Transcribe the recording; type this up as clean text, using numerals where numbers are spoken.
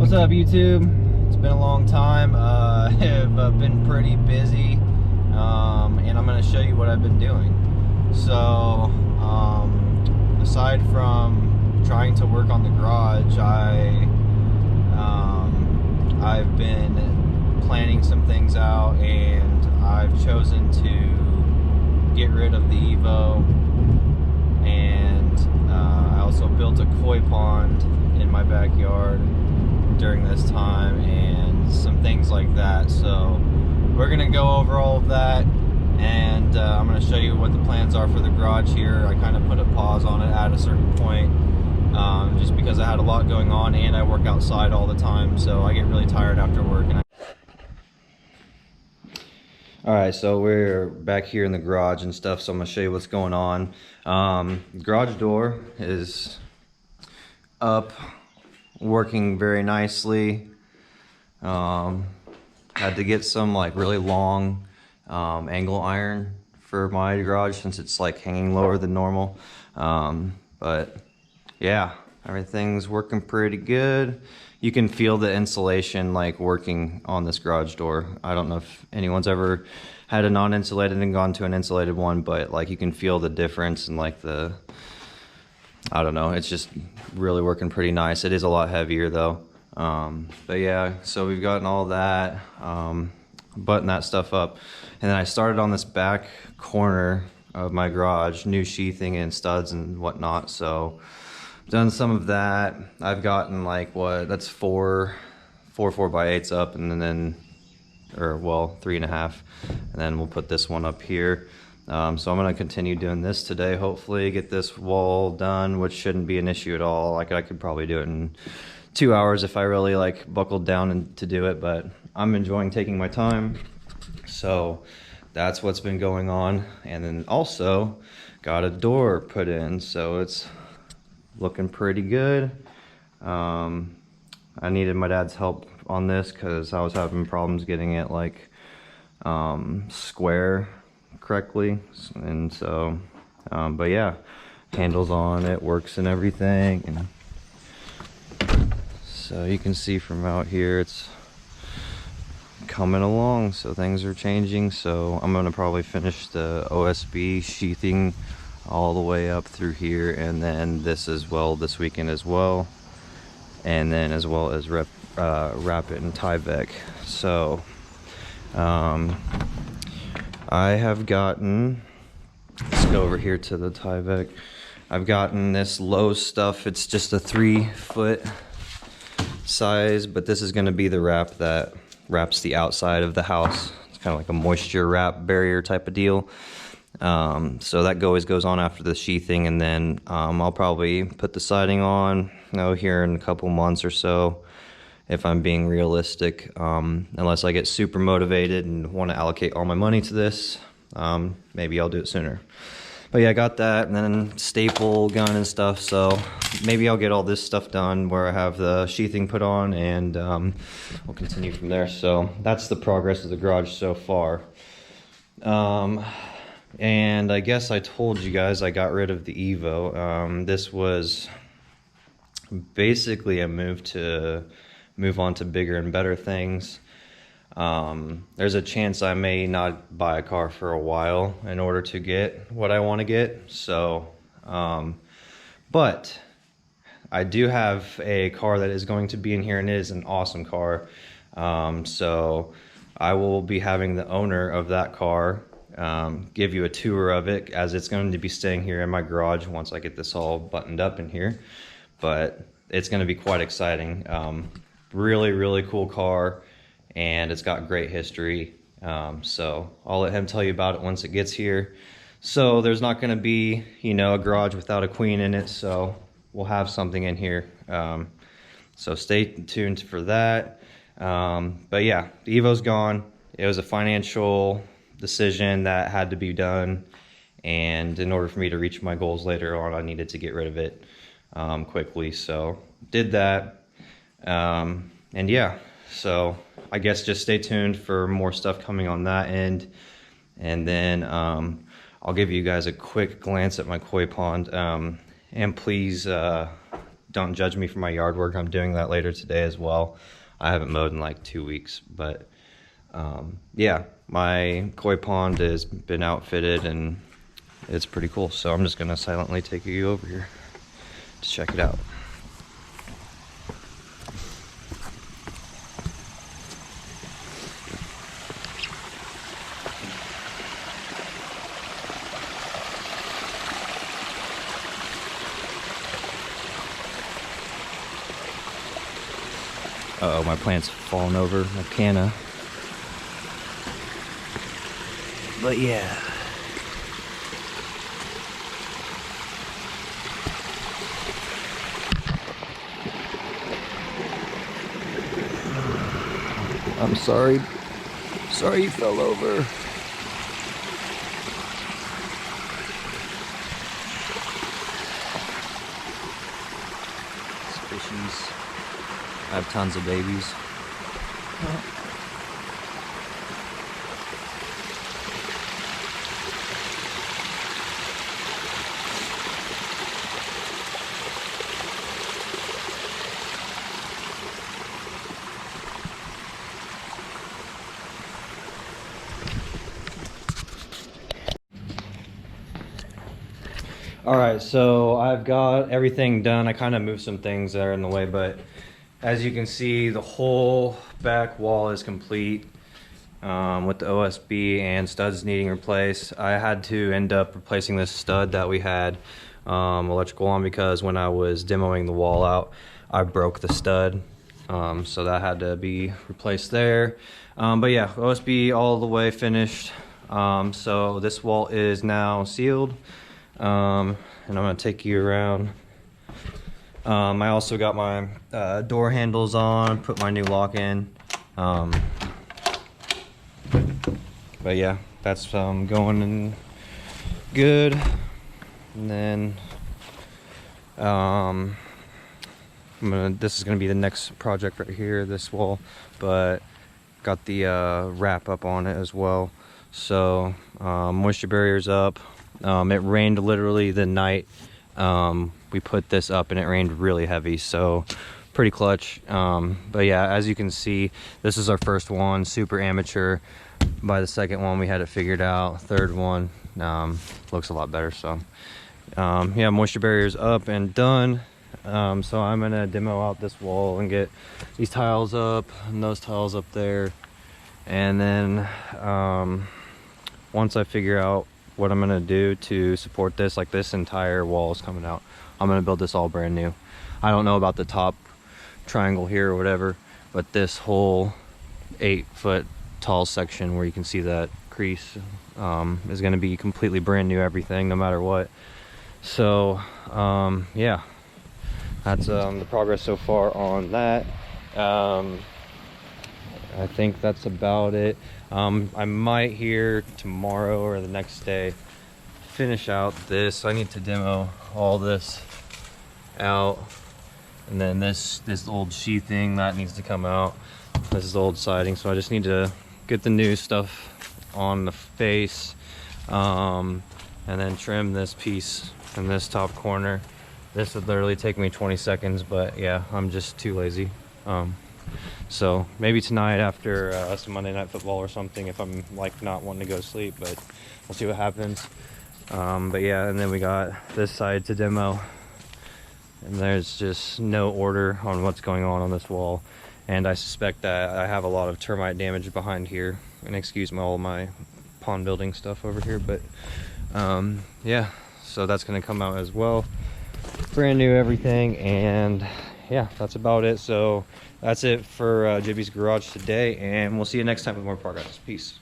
What's up, YouTube? It's been a long time. I've been pretty busy, and I'm going to show you what I've been doing. So, aside from trying to work on the garage, I've been planning some things out, and I've chosen to get rid of the Evo, and I also built a koi pond in my backyard during this time and some things like that. So we're gonna go over all of that, and I'm gonna show you what the plans are for the garage here. I kind of put a pause on it at a certain point, just because I had a lot going on, and I work outside all the time, so I get really tired after work. Alright, so we're back here in the garage and stuff, so I'm gonna show you what's going on. Garage door is up, working very nicely. Had to get some like really long angle iron for my garage since it's like hanging lower than normal. But yeah, everything's working pretty good. You can feel the insulation like working on this garage door. I don't know if anyone's ever had a non-insulated and gone to an insulated one, but like you can feel the difference and like I don't know, it's just really working pretty nice. It is a lot heavier though. But yeah, so we've gotten all that, button that stuff up. And then I started on this back corner of my garage, new sheathing and studs and whatnot. So done some of that. I've gotten like that's four 4x8s up, and then, or well, 3.5, and then we'll put this one up here. So I'm gonna continue doing this today, hopefully get this wall done, which shouldn't be an issue at all. Like I could probably do it in 2 hours if I really like buckled down to do it, but I'm enjoying taking my time. So that's what's been going on. And then also got a door put in, so it's looking pretty good. I needed my dad's help on this because I was having problems getting it like square correctly, and so but yeah, handles on it, works and everything. And so you can see from out here it's coming along, so things are changing. So I'm gonna probably finish the OSB sheathing all the way up through here, and then this as well this weekend as well, and then as well as wrap it in Tyvek. So I have gotten, let's go over here to the Tyvek. I've gotten this low stuff. It's just a 3-foot size, but this is gonna be the wrap that wraps the outside of the house. It's kind of like a moisture wrap barrier type of deal. So that always goes on after the sheathing, and then I'll probably put the siding on, here in a couple months or so, if I'm being realistic, unless I get super motivated and want to allocate all my money to this. Maybe I'll do it sooner. But yeah, I got that, and then staple gun and stuff, so maybe I'll get all this stuff done where I have the sheathing put on, and we'll continue from there. So that's the progress of the garage so far. And I guess I told you guys I got rid of the Evo. This was basically a move on to bigger and better things. There's a chance I may not buy a car for a while in order to get what I want to get. So, but I do have a car that is going to be in here, and it is an awesome car. So I will be having the owner of that car give you a tour of it, as it's going to be staying here in my garage once I get this all buttoned up in here. But it's going to be quite exciting. Really, really cool car, and it's got great history. So I'll let him tell you about it once it gets here. So there's not going to be, a garage without a queen in it, so we'll have something in here. So stay tuned for that. But yeah, the Evo's gone. It was a financial decision that had to be done, and in order for me to reach my goals later on, I needed to get rid of it quickly. So did that. And yeah, so I guess just stay tuned for more stuff coming on that end. And then I'll give you guys a quick glance at my koi pond. And please don't judge me for my yard work. I'm doing that later today as well. I haven't mowed in like 2 weeks, but yeah, my koi pond has been outfitted and it's pretty cool. So I'm just gonna silently take you over here to check it out. Uh-oh, my plant's falling over, my canna. But yeah. I'm sorry. Sorry you fell over. Fishies. I have tons of babies. All right, so I've got everything done. I kind of moved some things that are in the way, but as you can see, the whole back wall is complete with the OSB and studs needing replaced. I had to end up replacing this stud that we had electrical on because when I was demoing the wall out, I broke the stud. So that had to be replaced there. But yeah, OSB all the way finished. So this wall is now sealed. And I'm gonna take you around. I also got my door handles on, put my new lock in. But yeah, that's going in good. And then this is gonna be the next project right here, this wall, but got the wrap up on it as well. So moisture barrier's up. It rained literally the night we put this up, and it rained really heavy, so pretty clutch. But yeah, as you can see, this is our first one, super amateur. By the second one we had it figured out. Third one looks a lot better. So yeah, moisture barrier's up and done. So I'm gonna demo out this wall and get these tiles up and those tiles up there, and then once I figure out what I'm gonna do to support this, like this entire wall is coming out, I'm gonna build this all brand new. I don't know about the top triangle here or whatever, but this whole 8-foot tall section where you can see that crease is gonna be completely brand new, everything, no matter what. So yeah, that's the progress so far on that. I think that's about it. I might here tomorrow or the next day finish out this. I need to demo all this out, and then this old sheathing that needs to come out. This is old siding, so I just need to get the new stuff on the face, and then trim this piece in this top corner. This would literally take me 20 seconds, but yeah, I'm just too lazy. So maybe tonight after some Monday Night Football or something, if I'm like not wanting to go to sleep, but we'll see what happens. But yeah, and then we got this side to demo, and there's just no order on what's going on this wall, and I suspect that I have a lot of termite damage behind here, and excuse me, all my pond building stuff over here. But yeah, so that's gonna come out as well, brand new everything. And yeah, that's about it. So that's it for JB's Garage today, and we'll see you next time with more progress. Peace.